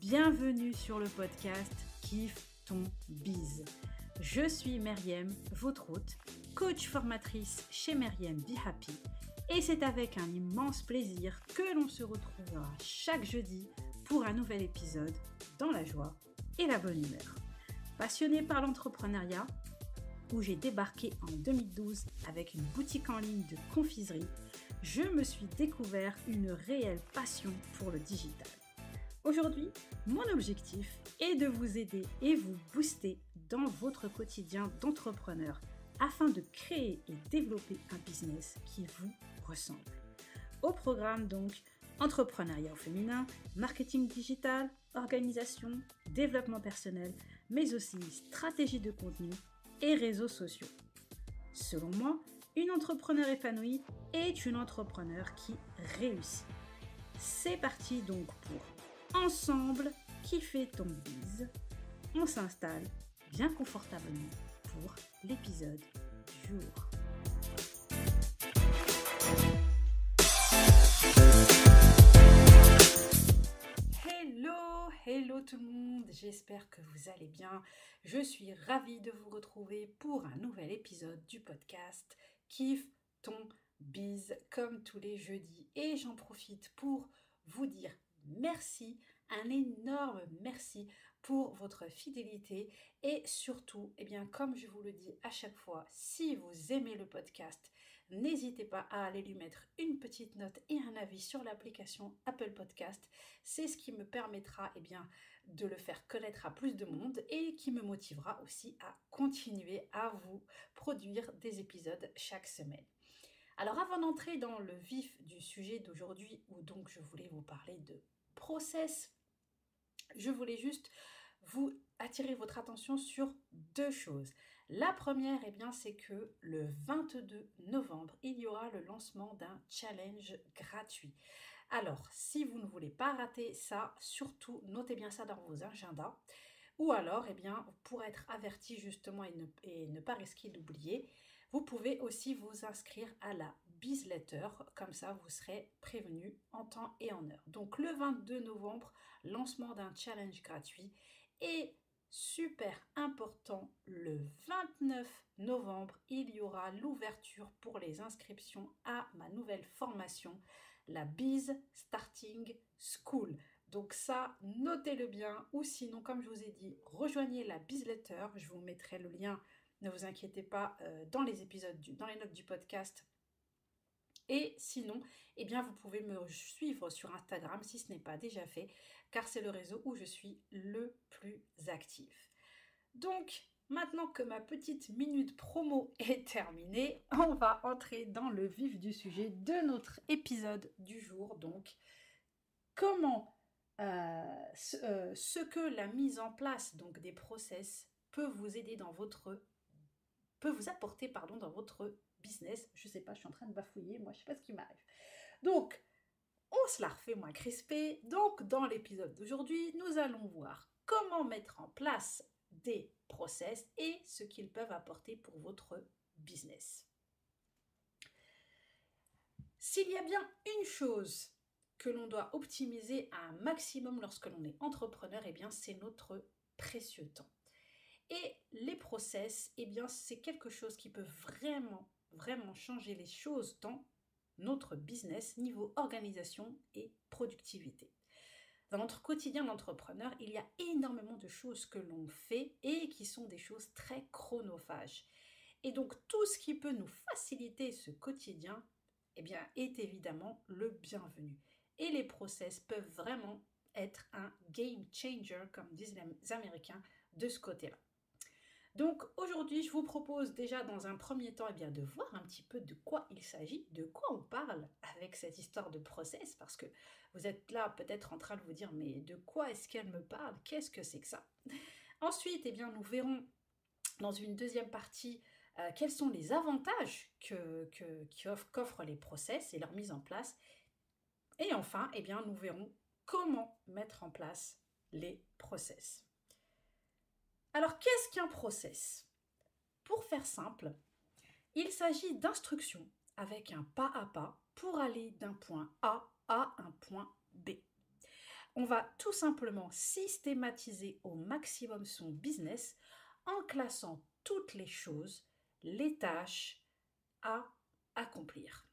Bienvenue sur le podcast Kiffe ton biz. Je suis Meriem, votre hôte, coach formatrice chez Meriem Be Happy, et c'est avec un immense plaisir que l'on se retrouvera chaque jeudi pour un nouvel épisode dans la joie et la bonne humeur. Passionnée par l'entrepreneuriat, où j'ai débarqué en 2012 avec une boutique en ligne de confiserie, je me suis découvert une réelle passion pour le digital. Aujourd'hui, mon objectif est de vous aider et vous booster dans votre quotidien d'entrepreneur afin de créer et développer un business qui vous ressemble. Au programme donc, entrepreneuriat au féminin, marketing digital, organisation, développement personnel, mais aussi stratégie de contenu et réseaux sociaux. Selon moi, une entrepreneur épanouie est une entrepreneur qui réussit. C'est parti donc pour Ensemble kiffer ton biz. On s'installe bien confortablement pour l'épisode du jour. Hello tout le monde, j'espère que vous allez bien. Je suis ravie de vous retrouver pour un nouvel épisode du podcast Kiffe ton biz comme tous les jeudis. Et j'en profite pour vous dire merci, un énorme merci pour votre fidélité et surtout, comme je vous le dis à chaque fois, si vous aimez le podcast, n'hésitez pas à aller lui mettre une petite note et un avis sur l'application Apple Podcast. C'est ce qui me permettra de le faire connaître à plus de monde et qui me motivera aussi à continuer à vous produire des épisodes chaque semaine. Alors avant d'entrer dans le vif du sujet d'aujourd'hui, où donc je voulais vous parler de process, je voulais juste vous attirer votre attention sur deux choses. La première, c'est que le 22 novembre, il y aura le lancement d'un challenge gratuit. Alors, si vous ne voulez pas rater ça, surtout notez bien ça dans vos agendas. Ou alors, pour être averti justement et ne pas risquer d'oublier, vous pouvez aussi vous inscrire à la Bizletter, comme ça vous serez prévenu en temps et en heure. Donc le 22 novembre, lancement d'un challenge gratuit et super important, le 29 novembre, il y aura l'ouverture pour les inscriptions à ma nouvelle formation, la Biz Starting School. Donc ça, notez-le bien, ou sinon, comme je vous ai dit, rejoignez la Bizletter, je vous mettrai le lien. Ne vous inquiétez pas, dans les épisodes, dans les notes du podcast. Et sinon, vous pouvez me suivre sur Instagram si ce n'est pas déjà fait, car c'est le réseau où je suis le plus actif. Donc, maintenant que ma petite minute promo est terminée, on va entrer dans le vif du sujet de notre épisode du jour. Donc, comment ce que la mise en place donc des process peut vous aider peut vous apporter dans votre business. Je sais pas, je suis en train de bafouiller, moi je sais pas ce qui m'arrive. Donc, on se la refait moins crispée. Donc, dans l'épisode d'aujourd'hui, nous allons voir comment mettre en place des process et ce qu'ils peuvent apporter pour votre business. S'il y a bien une chose que l'on doit optimiser à un maximum lorsque l'on est entrepreneur, c'est notre précieux temps. Et les process, c'est quelque chose qui peut vraiment changer les choses dans notre business, niveau organisation et productivité. Dans notre quotidien d'entrepreneur, il y a énormément de choses que l'on fait et qui sont des choses très chronophages. Et donc, tout ce qui peut nous faciliter ce quotidien, est évidemment le bienvenu. Et les process peuvent vraiment être un game changer, comme disent les Américains, de ce côté-là. Donc aujourd'hui, je vous propose déjà dans un premier temps de voir un petit peu de quoi il s'agit, de quoi on parle avec cette histoire de process, parce que vous êtes là peut-être en train de vous dire mais de quoi est-ce qu'elle me parle? Qu'est-ce que c'est que ça? Ensuite, nous verrons dans une deuxième partie quels sont les avantages qu'offrent les process et leur mise en place. Et enfin, nous verrons comment mettre en place les process. Alors, qu'est-ce qu'un process? Pour faire simple, il s'agit d'instructions avec un pas à pas pour aller d'un point A à un point B. On va tout simplement systématiser au maximum son business en classant toutes les choses, les tâches à accomplir.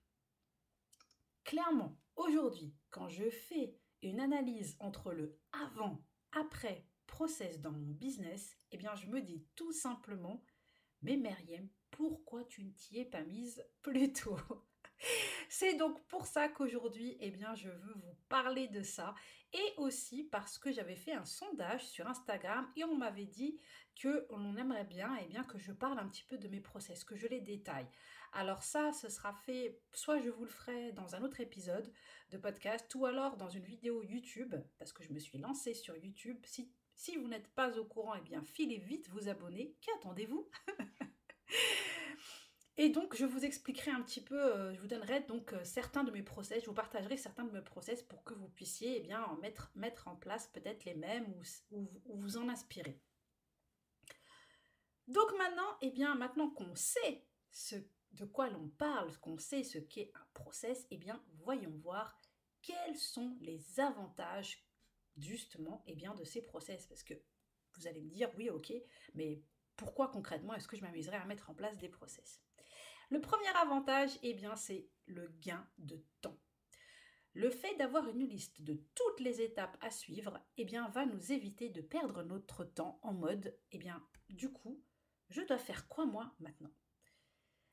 Clairement, aujourd'hui, quand je fais une analyse entre le avant-après process dans mon business, eh bien je me dis tout simplement, mais Meriem, pourquoi tu ne t'y es pas mise plus tôt? C'est donc pour ça qu'aujourd'hui, eh bien, je veux vous parler de ça et aussi parce que j'avais fait un sondage sur Instagram et on m'avait dit que l'on aimerait bien, eh bien, que je parle un petit peu de mes process, que je les détaille. Alors ça, ce sera fait, soit je vous le ferai dans un autre épisode de podcast ou alors dans une vidéo YouTube, parce que je me suis lancée sur YouTube. Si vous n'êtes pas au courant, eh bien, filez vite vous abonner. Qu'attendez-vous? Et donc, je vous expliquerai un petit peu, je vous donnerai donc certains de mes process, je vous partagerai certains de mes process pour que vous puissiez eh bien, mettre en place peut-être les mêmes ou vous en inspirer. Donc maintenant, eh bien, maintenant qu'on sait de quoi l'on parle, qu'on sait ce qu'est un process, eh bien, voyons voir quels sont les avantages justement eh bien, de ces process. Parce que vous allez me dire, oui, ok, mais pourquoi concrètement est-ce que je m'amuserais à mettre en place des process? Le premier avantage, eh bien, c'est le gain de temps. Le fait d'avoir une liste de toutes les étapes à suivre, eh bien, va nous éviter de perdre notre temps en mode, eh bien, du coup, je dois faire quoi moi maintenant?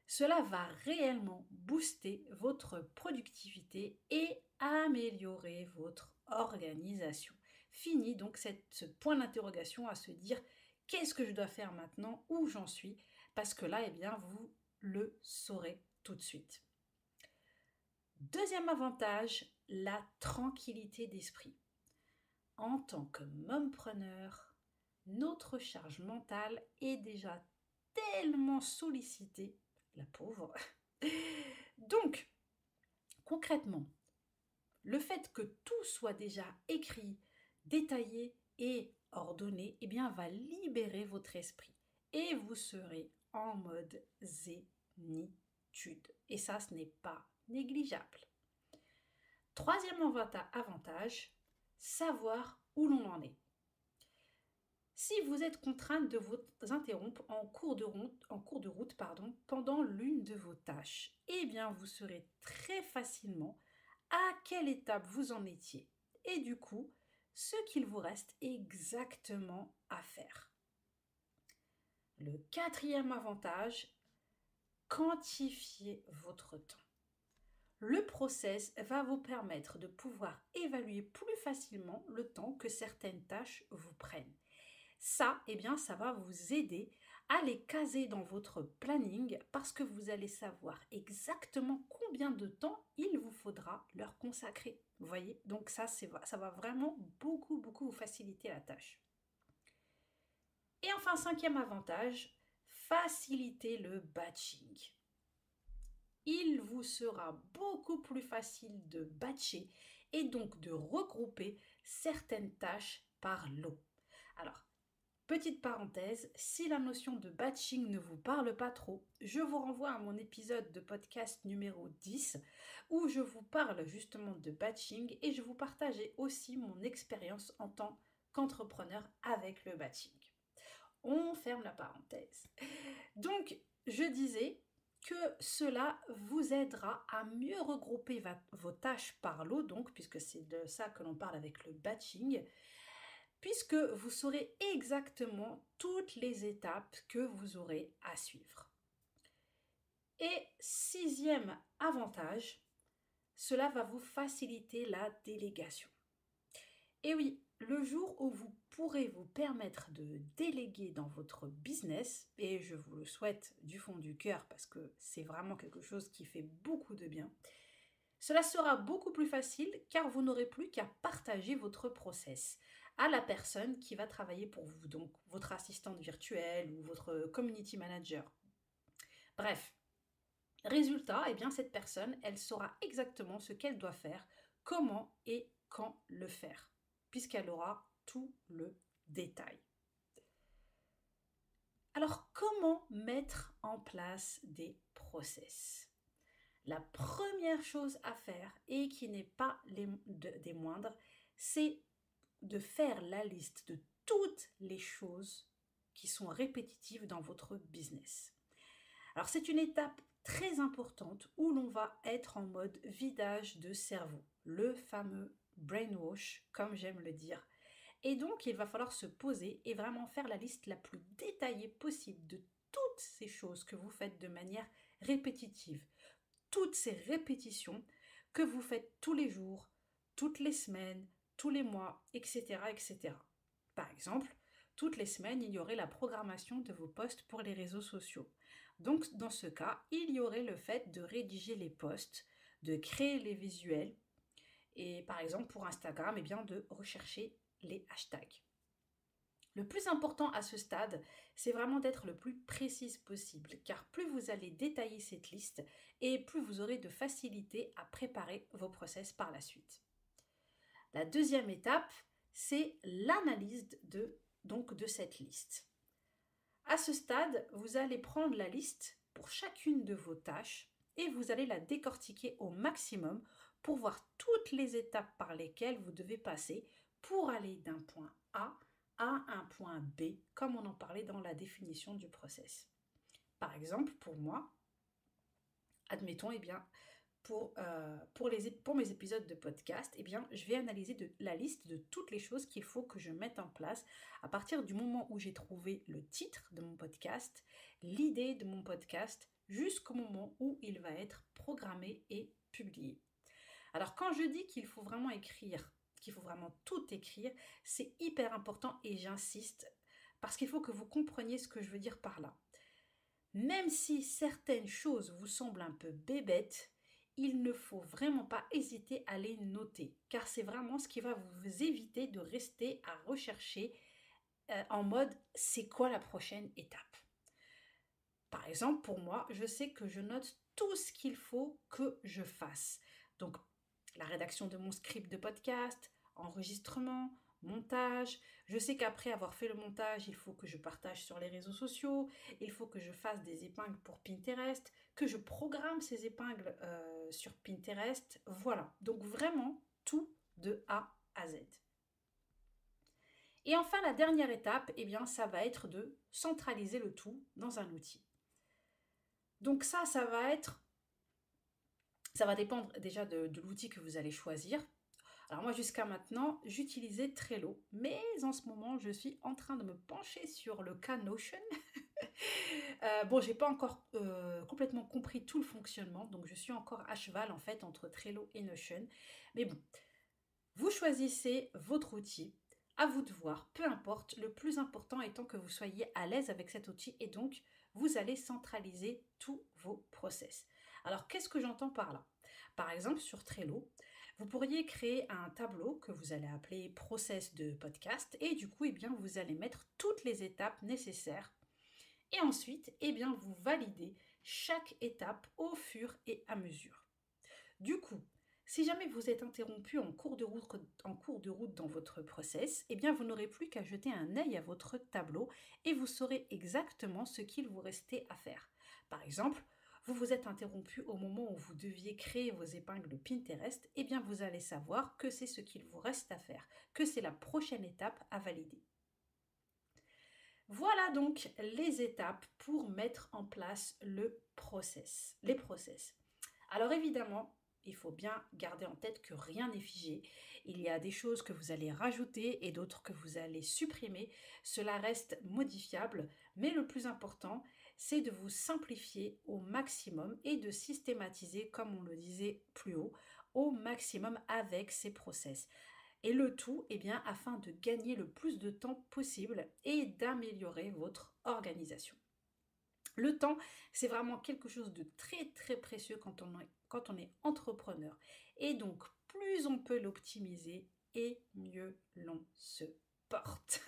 Cela va réellement booster votre productivité et améliorer votre organisation. Fini donc ce point d'interrogation à se dire qu'est-ce que je dois faire maintenant, où j'en suis, parce que là, eh bien, vous le saurez tout de suite. Deuxième avantage, la tranquillité d'esprit. En tant que mompreneur, notre charge mentale est déjà tellement sollicitée, la pauvre. Donc, concrètement, le fait que tout soit déjà écrit, détaillé et ordonné, eh bien, va libérer votre esprit et vous serez en mode zénitude. Et ça, ce n'est pas négligeable. Troisième avantage, savoir où l'on en est. Si vous êtes contrainte de vous interrompre en cours de route, pendant l'une de vos tâches, eh bien vous saurez très facilement à quelle étape vous en étiez et du coup ce qu'il vous reste exactement à faire. Le quatrième avantage, quantifier votre temps. Le process va vous permettre de pouvoir évaluer plus facilement le temps que certaines tâches vous prennent. Ça, eh bien, ça va vous aider à les caser dans votre planning parce que vous allez savoir exactement combien de temps il vous faudra leur consacrer. Vous voyez? Donc ça va vraiment beaucoup vous faciliter la tâche. Et enfin, cinquième avantage, faciliter le batching. Il vous sera beaucoup plus facile de batcher et donc de regrouper certaines tâches par lot. Alors, petite parenthèse, si la notion de batching ne vous parle pas trop, je vous renvoie à mon épisode de podcast numéro 10 où je vous parle justement de batching et je vous partageais aussi mon expérience en tant qu'entrepreneur avec le batching. On ferme la parenthèse. Donc, je disais que cela vous aidera à mieux regrouper vos tâches par lot, donc, puisque c'est de ça que l'on parle avec le batching, puisque vous saurez exactement toutes les étapes que vous aurez à suivre. Et sixième avantage, cela va vous faciliter la délégation. Et oui, le jour où vous pourrez vous permettre de déléguer dans votre business, et je vous le souhaite du fond du cœur parce que c'est vraiment quelque chose qui fait beaucoup de bien, cela sera beaucoup plus facile car vous n'aurez plus qu'à partager votre process à la personne qui va travailler pour vous, donc votre assistante virtuelle ou votre community manager. Bref, résultat, eh bien cette personne, elle saura exactement ce qu'elle doit faire, comment et quand le faire, puisqu'elle aura tout le détail. Alors, comment mettre en place des process? La première chose à faire, et qui n'est pas des moindres, c'est de faire la liste de toutes les choses qui sont répétitives dans votre business. Alors c'est une étape très importante où l'on va être en mode vidage de cerveau, le fameux brainwash, comme j'aime le dire. Et donc il va falloir se poser et vraiment faire la liste la plus détaillée possible de toutes ces choses que vous faites de manière répétitive, toutes ces répétitions que vous faites tous les jours, toutes les semaines, tous les mois, etc., etc. Par exemple, toutes les semaines, il y aurait la programmation de vos posts pour les réseaux sociaux. Donc, dans ce cas, il y aurait le fait de rédiger les posts, de créer les visuels et par exemple pour Instagram, eh bien, de rechercher les hashtags. Le plus important à ce stade, c'est vraiment d'être le plus précise possible, car plus vous allez détailler cette liste et plus vous aurez de facilité à préparer vos process par la suite. La deuxième étape, c'est l'analyse de cette liste. À ce stade, vous allez prendre la liste pour chacune de vos tâches et vous allez la décortiquer au maximum pour voir toutes les étapes par lesquelles vous devez passer pour aller d'un point A à un point B, comme on en parlait dans la définition du process. Par exemple, pour moi, admettons, eh bien, pour mes épisodes de podcast, eh bien, je vais analyser la liste de toutes les choses qu'il faut que je mette en place à partir du moment où j'ai trouvé le titre de mon podcast, l'idée de mon podcast, jusqu'au moment où il va être programmé et publié. Alors, quand je dis qu'il faut vraiment écrire, qu'il faut vraiment tout écrire, c'est hyper important et j'insiste parce qu'il faut que vous compreniez ce que je veux dire par là. Même si certaines choses vous semblent un peu bébêtes, il ne faut vraiment pas hésiter à les noter, car c'est vraiment ce qui va vous éviter de rester à rechercher en mode c'est quoi la prochaine étape. Par exemple, pour moi, je sais que je note tout ce qu'il faut que je fasse. Donc, la rédaction de mon script de podcast, enregistrement, montage. Je sais qu'après avoir fait le montage, il faut que je partage sur les réseaux sociaux, il faut que je fasse des épingles pour Pinterest, que je programme ces épingles sur Pinterest. Voilà, donc vraiment tout de A à Z. Et enfin, la dernière étape, eh bien, ça va être de centraliser le tout dans un outil. Donc ça va dépendre déjà de l'outil que vous allez choisir. Alors moi jusqu'à maintenant, j'utilisais Trello, mais en ce moment, je suis en train de me pencher sur le cas Notion. Bon, j'ai pas encore complètement compris tout le fonctionnement, donc je suis encore à cheval en fait entre Trello et Notion. Mais bon, vous choisissez votre outil, à vous de voir, peu importe, le plus important étant que vous soyez à l'aise avec cet outil et donc vous allez centraliser tous vos process. Alors qu'est-ce que j'entends par là? Par exemple sur Trello, vous pourriez créer un tableau que vous allez appeler process de podcast et du coup, eh bien, vous allez mettre toutes les étapes nécessaires et ensuite, eh bien, vous validez chaque étape au fur et à mesure. Du coup, si jamais vous êtes interrompu en cours de route dans votre process, eh bien, vous n'aurez plus qu'à jeter un œil à votre tableau et vous saurez exactement ce qu'il vous restait à faire. Par exemple, vous vous êtes interrompu au moment où vous deviez créer vos épingles Pinterest, eh bien vous allez savoir que c'est ce qu'il vous reste à faire, que c'est la prochaine étape à valider. Voilà donc les étapes pour mettre en place les process. Alors évidemment, il faut bien garder en tête que rien n'est figé. Il y a des choses que vous allez rajouter et d'autres que vous allez supprimer. Cela reste modifiable, mais le plus important, c'est de vous simplifier au maximum et de systématiser, comme on le disait plus haut, au maximum avec ces process. Et le tout, eh bien, afin de gagner le plus de temps possible et d'améliorer votre organisation. Le temps, c'est vraiment quelque chose de très très précieux quand on est entrepreneur. Et donc, plus on peut l'optimiser et mieux l'on se porte.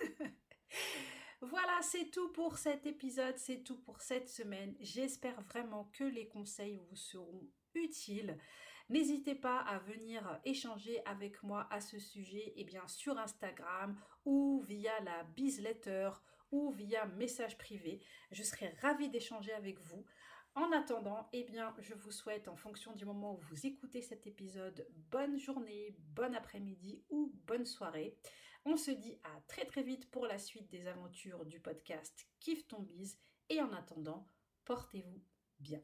Voilà, c'est tout pour cet épisode, c'est tout pour cette semaine. J'espère vraiment que les conseils vous seront utiles. N'hésitez pas à venir échanger avec moi à ce sujet sur Instagram ou via la bizletter ou via message privé. Je serai ravie d'échanger avec vous. En attendant, je vous souhaite, en fonction du moment où vous écoutez cet épisode, bonne journée, bon après-midi ou bonne soirée. On se dit à très très vite pour la suite des aventures du podcast Kiffe ton bise. Et en attendant, portez-vous bien.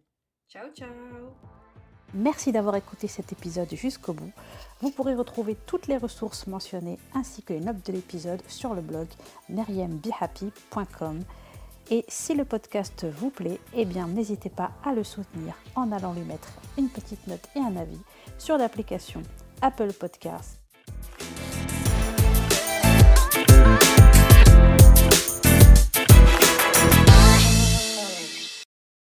Ciao ciao! Merci d'avoir écouté cet épisode jusqu'au bout. Vous pourrez retrouver toutes les ressources mentionnées ainsi que les notes de l'épisode sur le blog meriembehappy.com. Et si le podcast vous plaît, n'hésitez pas à le soutenir en allant lui mettre une petite note et un avis sur l'application Apple Podcasts